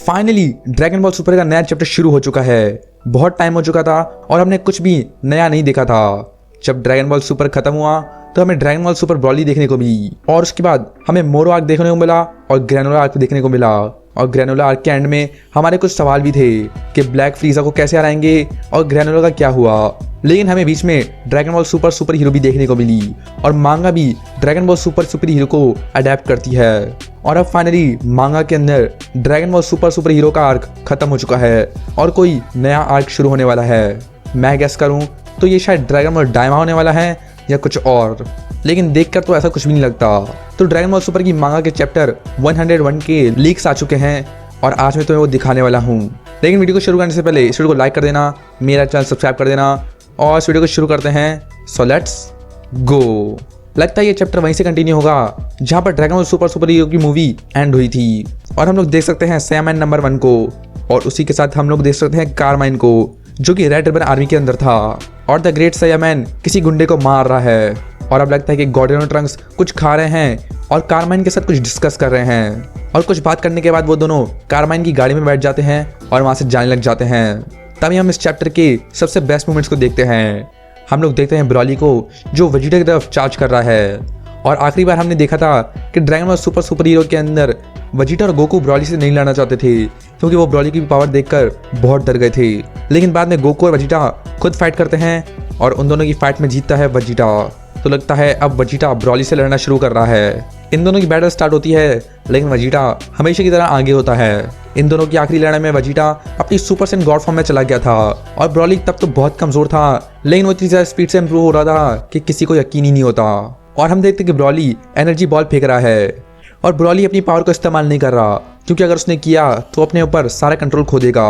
Finally dragon ball super का नया chapter शुरू हो चुका है। बहुत टाइम हो चुका था और हमने कुछ भी नया नहीं देखा था। जब ड्रैगन बॉल सुपर खत्म हुआ तो हमें ड्रैगन बॉल सुपर ब्रॉली देखने को मिली और उसके बाद हमें मोरो आर्क देखने को मिला और ग्रैनोला आर्क देखने को मिला। और ग्रैनोला आर्क के एंड में हमारे कुछ सवाल भी थे कि ब्लैक फ्रीजा को कैसे हराएंगे और ग्रैनोला का क्या हुआ। लेकिन हमें बीच में ड्रैगन बॉल सुपर हीरो भी देखने को मिली और मांगा भी ड्रैगन बॉल सुपर हीरो को अडेप्ट करती है। और अब फाइनली मांगा के अंदर ड्रैगन बॉल सुपर हीरो का आर्क खत्म हो चुका है और कोई नया आर्क शुरू होने वाला है। मैं गेस करूं तो ये शायद ड्रैगन बॉल डायमा होने वाला है या कुछ और, लेकिन देखकर तो ऐसा कुछ भी नहीं लगता। तो ड्रैगन बॉल सुपर की मांगा के चैप्टर 101 के लीक्स आ चुके हैं और आज मैं तुम्हें वो दिखाने वाला हूँ। लेकिन वीडियो को शुरू करने से पहले इस वीडियो को लाइक कर देना, मेरा चैनल सब्सक्राइब कर देना और इस वीडियो को शुरू करते हैं। So let's go. लगता है ये चैप्टर वहीं से कंटिन्यू होगा जहाँ पर ड्रैगन बॉल सुपर हीरो की मूवी एंड हुई थी और हम लोग देख सकते हैं सैमन नंबर 1 को और उसी के साथ हम लोग देख सकते हैं कारमाइन को जो कि रेड रिबन आर्मी के अंदर था और द ग्रेट सैयामैन किसी गुंडे को मार रहा है। और अब लगता है कि गॉर्डन और ट्रंक्स कुछ खा रहे हैं और कारमाइन के साथ कुछ डिस्कस कर रहे हैं और कुछ बात करने के बाद वो दोनों कारमाइन की गाड़ी में बैठ जाते हैं और वहां से जाने लग जाते हैं। तभी हम इस चैप्टर के सबसे बेस्ट मोमेंट्स को देखते हैं। हम लोग देखते हैं ब्रॉली को जो वेजिटा की तरफ चार्ज कर रहा है और आखिरी बार हमने देखा था कि ड्रैगन बॉल सुपर हीरो के अंदर वेजिटा और गोकू ब्रॉली से नहीं लड़ना चाहते थे क्योंकि वो ब्रॉली की पावर देखकर बहुत डर गए थे। लेकिन बाद में गोकू और वेजिटा खुद फाइट करते हैं और उन दोनों की फाइट में जीतता है वेजिटा। तो लगता है अब वेजिटा ब्रॉली से लड़ना शुरू कर रहा है। इन दोनों की बैटल स्टार्ट होती है लेकिन वेजिटा हमेशा की तरह आगे होता है। इन दोनों की आखिरी लड़ाई में वेजिटा अपनी सुपर सेन गॉड फॉर्म में चला गया था और ब्रॉली तब तो बहुत कमजोर था लेकिन वो इतनी ज्यादा स्पीड से इंप्रूव हो रहा था कि किसी को यकीन ही नहीं होता। और हम देखते कि ब्रॉली एनर्जी बॉल फेंक रहा है और ब्रॉली अपनी पावर को इस्तेमाल नहीं कर रहा क्योंकि अगर उसने किया तो अपने ऊपर सारा कंट्रोल खो देगा।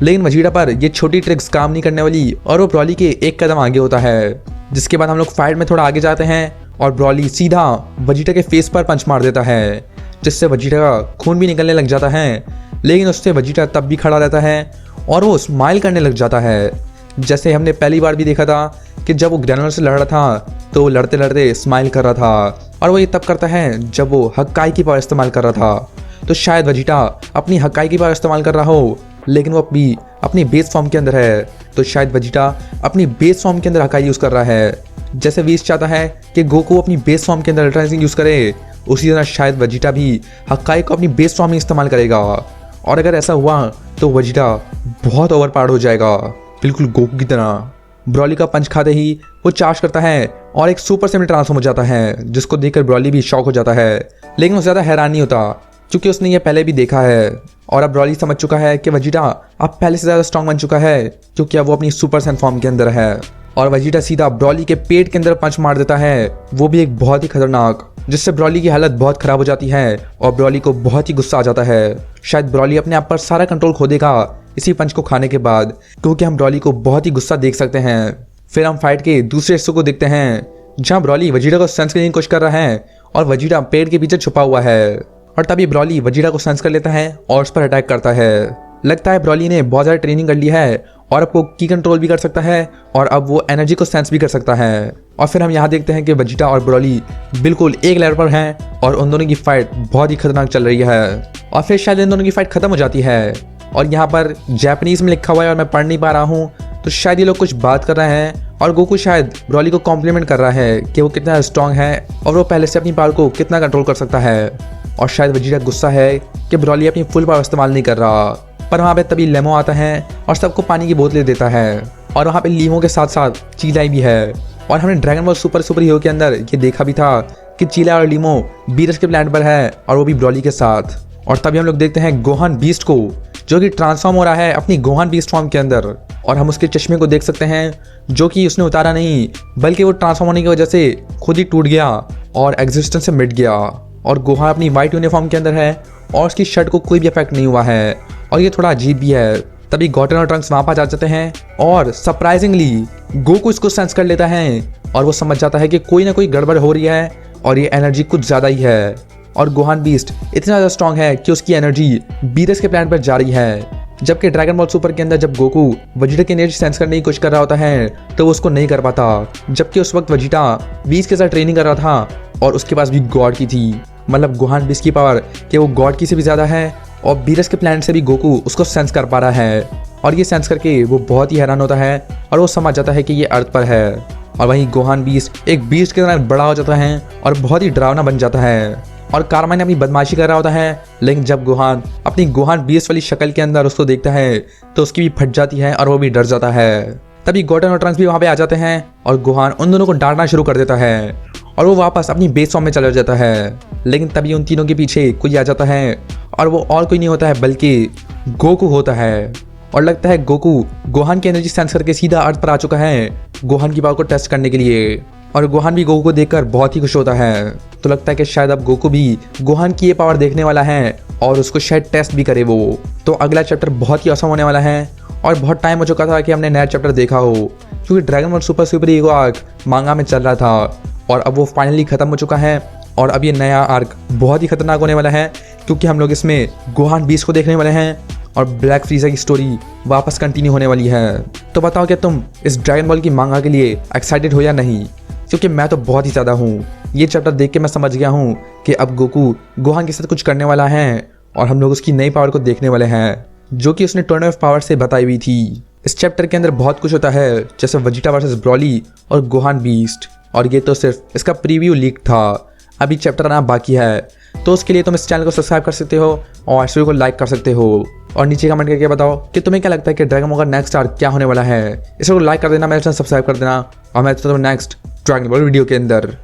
लेकिन वेजिटा पर ये छोटी ट्रिक्स काम नहीं करने वाली और वो ब्रॉली के एक कदम आगे होता है। जिसके बाद हम लोग फाइट में थोड़ा आगे जाते हैं और ब्रॉली सीधा वेजिटा के फेस पर पंच मार देता है जिससे वेजिटा का खून भी निकलने लग जाता है। लेकिन उससे वेजिटा तब भी खड़ा रहता है और वो स्माइल करने लग जाता है जैसे हमने पहली बार भी देखा था कि जब वो ग्रैनोला से लड़ रहा था तो वो लड़ते लड़ते स्माइल कर रहा था और वो ये तब करता है जब वो हक्काई की पावर इस्तेमाल कर रहा था। तो शायद वेजिटा अपनी हक्काई की पावर इस्तेमाल कर रहा हो लेकिन वो अभी अपनी बेस फॉर्म के अंदर है। तो शायद वेजिटा अपनी बेस फॉर्म के अंदर हक्काई यूज़ कर रहा है जैसे वीस चाहता है कि गोकू अपनी बेस फॉर्म के अंदर अल्ट्रा इंस्टिंक्ट यूज़ करे, उसी तरह शायद वेजिटा भी हक्काई को अपनी बेस फॉर्म में इस्तेमाल करेगा। और अगर ऐसा हुआ तो वेजिटा बहुत ओवर पावर्ड हो जाएगा बिल्कुल गोकू की तरह। ब्रॉली का पंच खाते ही वो चार्ज करता है और एक सुपर सेन में ट्रांसफॉर्म हो जाता है जिसको देखकर ब्रॉली भी शॉक हो जाता है लेकिन वो ज़्यादा हैरान नहीं होता क्योंकि उसने ये पहले भी देखा है। और अब ब्रॉली समझ चुका है कि वेजिटा अब पहले से ज़्यादा स्ट्रॉन्ग बन चुका है क्योंकि अब वो अपनी सुपर सेन फॉर्म के अंदर है। और वेजिटा सीधा ब्रॉली के पेट के अंदर पंच मार देता है, वो भी एक बहुत ही खतरनाक, जिससे ब्रॉली की हालत बहुत खराब हो जाती है और ब्रॉली को बहुत ही गुस्सा आ जाता है। शायद ब्रॉली अपने आप पर सारा कंट्रोल खो देगा इसी पंच को खाने के बाद क्योंकि हम ब्रॉली को बहुत ही गुस्सा देख सकते हैं। फिर हम फाइट के दूसरे हिस्से को देखते हैं जहाँ ब्रॉली वेजिटा को सेंस करने की कोशिश कर रहा है और वेजिटा पेड़ के पीछे छुपा हुआ है। और तभी ब्रॉली वेजिटा को सेंस कर लेता है और उस पर अटैक करता है। लगता है ब्रॉली ने बहुत ज़्यादा ट्रेनिंग कर ली है और अब वो की कंट्रोल भी कर सकता है और अब वो एनर्जी को सेंस भी कर सकता है। और फिर हम यहाँ देखते हैं कि वेजिटा और ब्रॉली बिल्कुल एक लेवल पर हैं और उन दोनों की फाइट बहुत ही खतरनाक चल रही है। और फिर शायद इन दोनों की फाइट खत्म हो जाती है और यहाँ पर जापानीज में लिखा हुआ है और मैं पढ़ नहीं पा रहा हूँ, तो शायद ये लोग कुछ बात कर रहे हैं और गोकू शायद ब्रॉली को कॉम्प्लीमेंट कर रहा है कि वो कितना स्ट्रॉन्ग है और वो पहले से अपनी पावर को कितना कंट्रोल कर सकता है। और शायद वेजिटा गुस्सा है कि ब्रॉली अपनी फुल पावर इस्तेमाल नहीं कर रहा। पर वहाँ पे तभी लेमो आता है और सबको पानी की बोतलें देता है और वहाँ पे लीमो के साथ साथ चीलाई भी है। और हमने ड्रैगन बॉल सुपर हीरो के अंदर ये देखा भी था कि चीला और लीमो बीरस के प्लैनेट पर है और वो भी ब्रॉली के साथ। और तभी हम लोग देखते हैं गोहान बीस्ट को जो कि ट्रांसफॉर्म हो रहा है अपनी गोहान बीस्ट फॉर्म के अंदर और हम उसके चश्मे को देख सकते हैं जो कि उसने उतारा नहीं बल्कि वो ट्रांसफॉर्म होने की वजह से खुद ही टूट गया और एग्जिस्टेंस से मिट गया। और गोहान अपनी वाइट यूनिफॉर्म के अंदर है और उसकी शर्ट को कोई भी इफेक्ट नहीं हुआ है और ये थोड़ा अजीब भी है। तभी गॉटन और ट्रंक्स वहाँ पर आ जाते हैं और सरप्राइजिंगली गोकू इसको सेंस कर लेता है और वो समझ जाता है कि कोई ना कोई गड़बड़ हो रही है और ये एनर्जी कुछ ज़्यादा ही है। और गोहान बीस्ट इतना ज़्यादा स्ट्रॉन्ग है कि उसकी एनर्जी बीरस के प्लैनेट पर जा रही है। जबकि ड्रैगन बॉल सुपर के अंदर जब गोकू वेजिटा की एनर्जी सेंस करने की कोशिश कर रहा होता है तो वो उसको नहीं कर पाता, जबकि उस वक्त वेजिटा बीस के साथ ट्रेनिंग कर रहा था और उसके पास भी गॉड की थी। मतलब गोहान बीस की पावर कि वो गॉड की से भी ज़्यादा है और बीरस के प्लान से भी गोकू उसको सेंस कर पा रहा है और ये सेंस करके वो बहुत ही हैरान होता है और वो समझ जाता है कि ये अर्थ पर है। और वहीं गोहान बीस्ट एक बीस्ट की तरह बड़ा हो जाता है और बहुत ही डरावना बन जाता है और कारमाइन अपनी बदमाशी कर रहा होता है। लेकिन जब गोहान अपनी गोहान बीस्ट वाली शक्ल के अंदर उसको देखता है तो उसकी भी फट जाती है और वो भी डर जाता है। तभी गोटन और ट्रंक्स भी वहाँ पे आ जाते हैं और गोहान उन दोनों को डांटना शुरू कर देता है और वो वापस अपनी बेस फॉर्म में चला जाता है। लेकिन तभी उन तीनों के पीछे कोई आ जाता है और वो और कोई नहीं होता है बल्कि गोकू होता है। और लगता है गोकू गोहान की एनर्जी सेंस करके सीधा अर्थ पर आ चुका है गोहान की पावर को टेस्ट करने के लिए। और गोहान भी गोकू को देखकर बहुत ही खुश होता है। तो लगता है कि शायद अब गोकू भी गोहान की ये पावर देखने वाला है और उसको शायद टेस्ट भी करे वो। तो अगला चैप्टर बहुत ही औसम होने वाला है और बहुत टाइम हो चुका था कि हमने नया चैप्टर देखा हो, क्योंकि dragon ball super ego arc मांगा में चल रहा था और अब वो फाइनली ख़त्म हो चुका है। और अब ये नया आर्क बहुत ही खतरनाक होने वाला है क्योंकि हम लोग इसमें गोहान बीस्ट को देखने वाले हैं और ब्लैक फ्रीज़र की स्टोरी वापस कंटिन्यू होने वाली है। तो बताओ क्या तुम इस ड्रैगन बॉल की मांगा के लिए एक्साइटेड हो या नहीं, क्योंकि मैं तो बहुत ही ज़्यादा हूँ। ये चैप्टर देख के मैं समझ गया हूँ कि अब गोकू गोहान के साथ कुछ करने वाला है और हम लोग उसकी नई पावर को देखने वाले हैं जो कि उसने टर्न ऑफ पावर से बताई हुई थी। इस चैप्टर के अंदर बहुत कुछ होता है जैसे वेजिटा वर्सेस ब्रॉली और गोहान बीस्ट, और ये तो सिर्फ इसका प्रीव्यू लीक था, अभी चैप्टर आना बाकी है। तो उसके लिए तुम इस चैनल को सब्सक्राइब कर सकते हो और इस वीडियो को लाइक कर सकते हो और नीचे कमेंट करके बताओ कि तुम्हें क्या लगता है कि ड्रैगन बॉल का नेक्स्ट आर्क क्या होने वाला है। इस वीडियो को लाइक कर देना, मेरे चैनल सब्सक्राइब कर देना और मैं तो नेक्स्ट ड्रैगन बॉल वीडियो के अंदर।